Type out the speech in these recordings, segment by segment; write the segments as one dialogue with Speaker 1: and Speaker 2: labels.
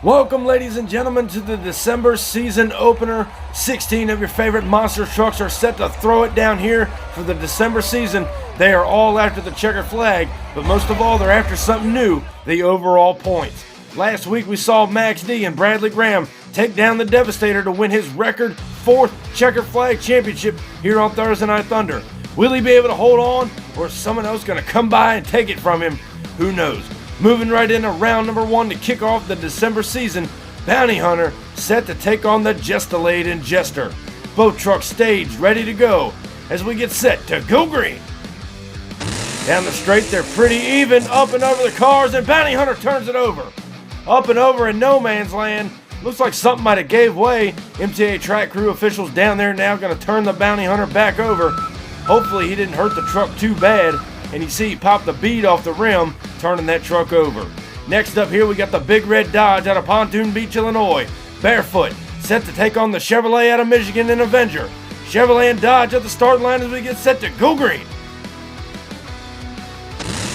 Speaker 1: Welcome, ladies and gentlemen, to the December season opener. 16 of your favorite monster trucks are set to throw it down here for the December season. They are all after the checker flag, but most of all, they're after something new, the overall points. Last week, we saw Max D and Bradley Graham take down the Devastator to win his record 4th checker flag championship here on Thursday Night Thunder. Will he be able to hold on, or is someone else going to come by and take it from him? Who knows? Moving right into round number 1 to kick off the December season, Bounty Hunter set to take on the Jestalade and Jester. Both trucks staged, ready to go as we get set to go green. Down the straight, they're pretty even, up and over the cars, and Bounty Hunter turns it over. Up and over in no man's land. Looks like something might have gave way. MTA track crew officials down there now going to turn the Bounty Hunter back over. Hopefully he didn't hurt the truck too bad. And you see he popped the bead off the rim, turning that truck over. Next up here, we got the Big Red Dodge out of Pontoon Beach, Illinois. Barefoot, set to take on the Chevrolet out of Michigan and Avenger. Chevrolet and Dodge at the start line as we get set to go green.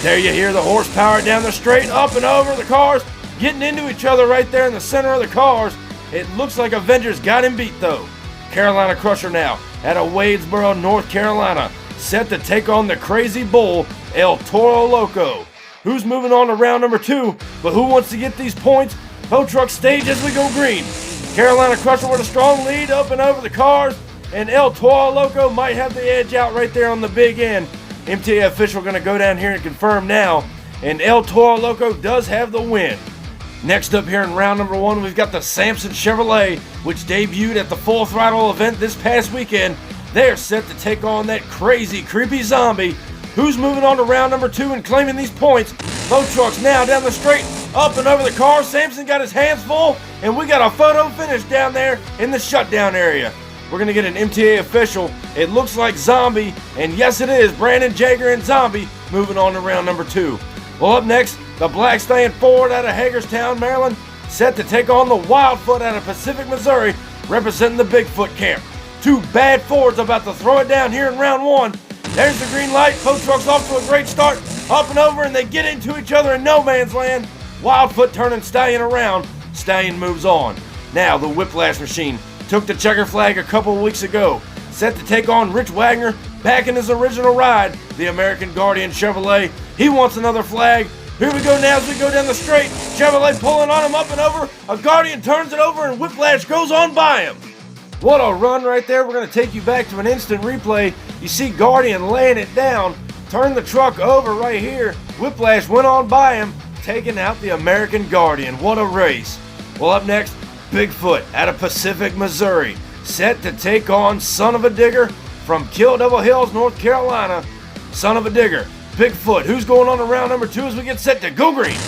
Speaker 1: There you hear the horsepower down the straight, up and over the cars, getting into each other right there in the center of the cars. It looks like Avenger's got him beat though. Carolina Crusher now out of Wadesboro, North Carolina, set to take on the Crazy Bull, El Toro Loco. Who's moving on to round number 2, but who wants to get these points? Both trucks stage as we go green. Carolina Crusher with a strong lead up and over the cars, and El Toro Loco might have the edge out right there on the big end. MTA official going to go down here and confirm now, and El Toro Loco does have the win. Next up here in round number 1, we've got the Samson Chevrolet, which debuted at the Full Throttle event this past weekend. They're set to take on that crazy, creepy zombie. Who's moving on to round number 2 and claiming these points? Both trucks now down the straight, up and over the car. Samson got his hands full, and we got a photo finish down there in the shutdown area. We're going to get an MTA official. It looks like Zombie, and yes it is, Brandon Jager and Zombie moving on to round number 2. Well, up next, the Black Stallion Ford out of Hagerstown, Maryland, set to take on the Wildfoot out of Pacific, Missouri, representing the Bigfoot camp. Two bad Fords about to throw it down here in round 1. There's the green light. Both trucks off to a great start. Up and over, and they get into each other in no man's land. Wildfoot turning Stallion around. Stallion moves on. Now the Whiplash Machine took the checker flag a couple weeks ago. Set to take on Rich Wagner back in his original ride, the American Guardian Chevrolet. He wants another flag. Here we go now as we go down the straight. Chevrolet pulling on him up and over. A Guardian turns it over, and Whiplash goes on by him. What a run right there. We're going to take you back to an instant replay. You see Guardian laying it down, turn the truck over right here. Whiplash went on by him, taking out the American Guardian. What a race. Well, up next, Bigfoot out of Pacific, Missouri, set to take on Son of a Digger from Kill Devil Hills, North Carolina. Son of a Digger, Bigfoot, who's going on to round number 2 as we get set to go green.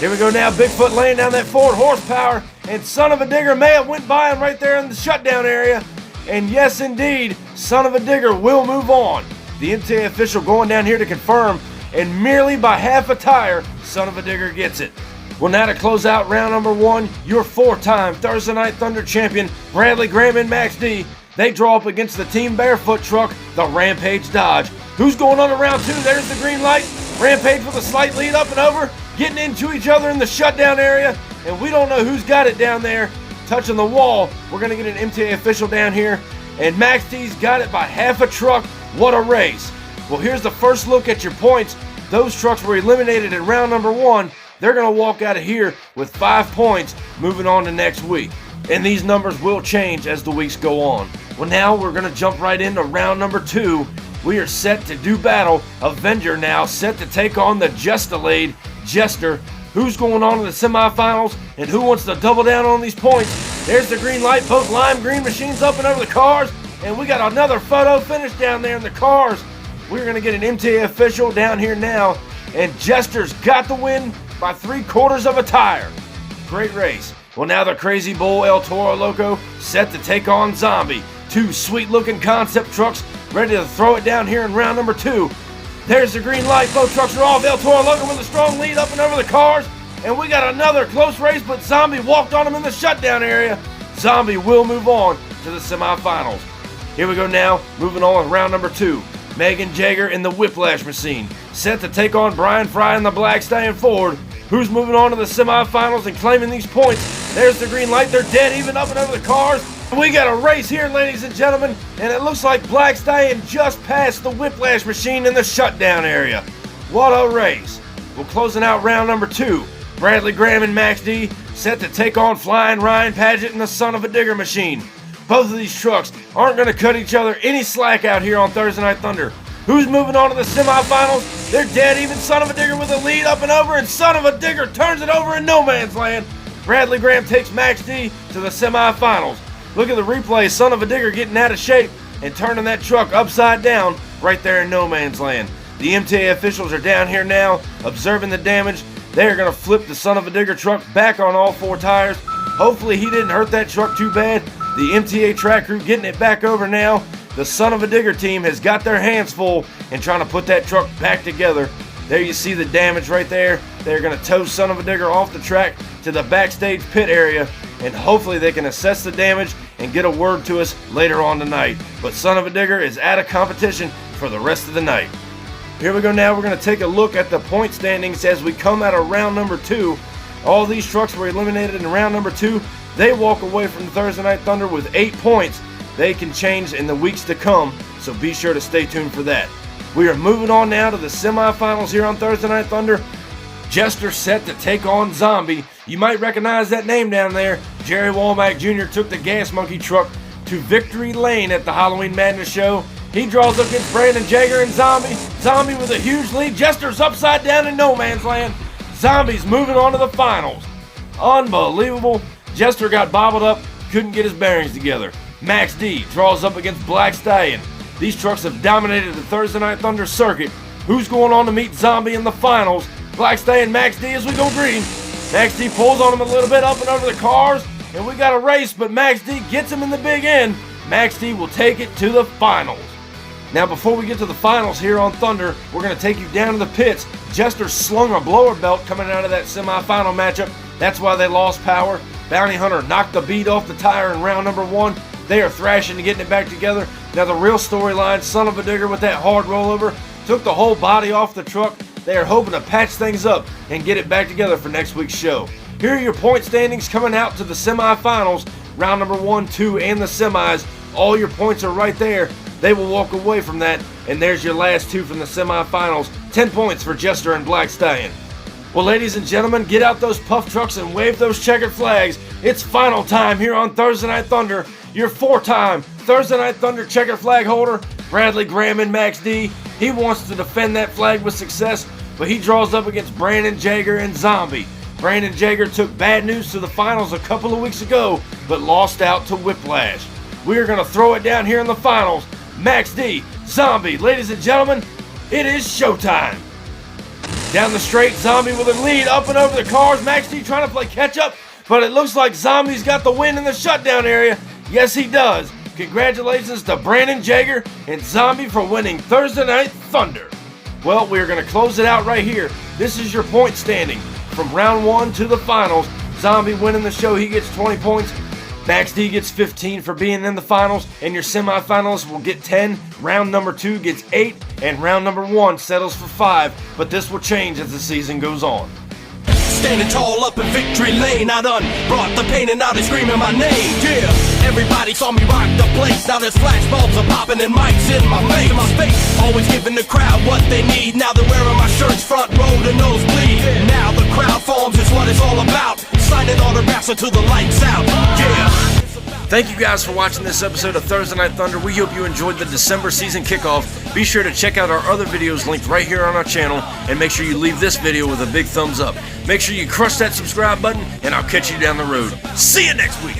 Speaker 1: Here we go now, Bigfoot laying down that 4 horsepower, and Son of a Digger may have went by him right there in the shutdown area. And yes, indeed, Son of a Digger will move on. The MTA official going down here to confirm, and merely by half a tire, Son of a Digger gets it. Well, now to close out round number 1, your 4-time Thursday Night Thunder champion, Bradley Graham and Max D. They draw up against the Team Barefoot truck, the Rampage Dodge. Who's going on to round 2? There's the green light. Rampage with a slight lead up and over, getting into each other in the shutdown area, and we don't know who's got it down there, touching the wall. We're going to get an MTA official down here, and Max D's got it by half a truck. What a race. Well, here's the first look at your points. Those trucks were eliminated in round number 1. They're going to walk out of here with 5 points, moving on to next week. And these numbers will change as the weeks go on. Well, now we're going to jump right into round number 2. We are set to do battle. Avenger now set to take on the Jestalade Jester. Who's going on to the semifinals, and who wants to double down on these points? There's the green light. Both lime green machines up and over the cars, and we got another photo finish down there in the cars. We're going to get an MTA official down here now, and Jester's got the win by 3/4 of a tire. Great race. Well, now the Crazy Bull El Toro Loco set to take on Zombie. 2 sweet-looking concept trucks ready to throw it down here in round number 2. There's the green light. Both trucks are off. El Toro Loco with a strong lead up and over the cars. And we got another close race, but Zombie walked on him in the shutdown area. Zombie will move on to the semifinals. Here we go now, moving on with round number 2. Megan Jager in the Whiplash Machine, set to take on Brian Fry in the Black Stallion Ford. Who's moving on to the semifinals and claiming these points? There's the green light. They're dead even up and over the cars. We got a race here, ladies and gentlemen, and it looks like Black Stallion just passed the Whiplash machine in the shutdown area. What a race. We're closing out round number 2. Bradley Graham and Max D set to take on Flying Ryan Paget and the Son of a Digger machine. Both of these trucks aren't going to cut each other any slack out here on Thursday Night Thunder. Who's moving on to the semifinals? They're dead even. Son of a Digger with a lead up and over, and Son of a Digger turns it over in no man's land. Bradley Graham takes Max D to the semifinals. Look at the replay. Son of a Digger getting out of shape and turning that truck upside down right there in no man's land. The MTA officials are down here now observing the damage. They're going to flip the Son of a Digger truck back on all 4 tires. Hopefully he didn't hurt that truck too bad. The MTA track crew getting it back over now. The Son of a Digger team has got their hands full in trying to put that truck back together. There you see the damage right there. They're going to tow Son of a Digger off the track to the backstage pit area, and hopefully they can assess the damage and get a word to us later on tonight. But Son of a Digger is out of competition for the rest of the night. Here we go now. We're going to take a look at the point standings as we come out of round number 2. All these trucks were eliminated in round number 2. They walk away from Thursday Night Thunder with 8 points. They can change in the weeks to come, so be sure to stay tuned for that. We are moving on now to the semifinals here on Thursday Night Thunder. Jester set to take on Zombie. You might recognize that name down there. Jerry Womack Jr. took the Gas Monkey truck to victory lane at the Halloween Madness show. He draws up against Brandon Jager and Zombie. Zombie with a huge lead. Jester's upside down in no man's land. Zombie's moving on to the finals. Unbelievable. Jester got bobbled up, couldn't get his bearings together. Max D draws up against Black Stallion. These trucks have dominated the Thursday Night Thunder circuit. Who's going on to meet Zombie in the finals? Black Stallion, Max D as we go green. Max D pulls on him a little bit up and over the cars, and we got a race, but Max D gets him in the big end. Max D will take it to the finals. Now, before we get to the finals here on Thunder, we're going to take you down to the pits. Jester slung a blower belt coming out of that semifinal matchup. That's why they lost power. Bounty Hunter knocked the bead off the tire in round number 1. They are thrashing and getting it back together. Now, the real storyline, Son of a Digger with that hard rollover, took the whole body off the truck. They are hoping to patch things up and get it back together for next week's show. Here are your point standings coming out to the semifinals. Round number 1, 2, and the semis. All your points are right there. They will walk away from that, and there's your last 2 from the semifinals. 10 points for Jester and Black Stallion. Well, ladies and gentlemen, get out those puff trucks and wave those checkered flags. It's final time here on Thursday Night Thunder. Your 4-time Thursday Night Thunder checkered flag holder, Bradley Graham and Max D. He wants to defend that flag with success, but he draws up against Brandon Jager and Zombie. Brandon Jager took bad news to the finals a couple of weeks ago, but lost out to Whiplash. We are going to throw it down here in the finals. Max D, Zombie, ladies and gentlemen, it is showtime. Down the straight, Zombie with a lead up and over the cars. Max D trying to play catch up, but it looks like Zombie's got the win in the shutdown area. Yes, he does. Congratulations to Brandon Jager and Zombie for winning Thursday Night Thunder. Well, we're going to close it out right here. This is your point standing from round 1 to the finals. Zombie winning the show, he gets 20 points. Max D gets 15 for being in the finals, and your semifinalists will get 10. Round number 2 gets 8, and round number 1 settles for 5, but this will change as the season goes on.
Speaker 2: Standing tall up in victory lane, I done brought the pain and now they screaming my name. Yeah, everybody saw me rock the place. Now there's flashbulbs are popping and mics in my face. Always giving the crowd what they need. Now they're wearing my shirts front row to nosebleed. Now the crowd forms is what it's all about. Signing autographs until the lights out. Yeah.
Speaker 1: Thank you guys for watching this episode of Thursday Night Thunder. We hope you enjoyed the December season kickoff. Be sure to check out our other videos linked right here on our channel, and make sure you leave this video with a big thumbs up. Make sure you crush that subscribe button, and I'll catch you down the road. See you next week.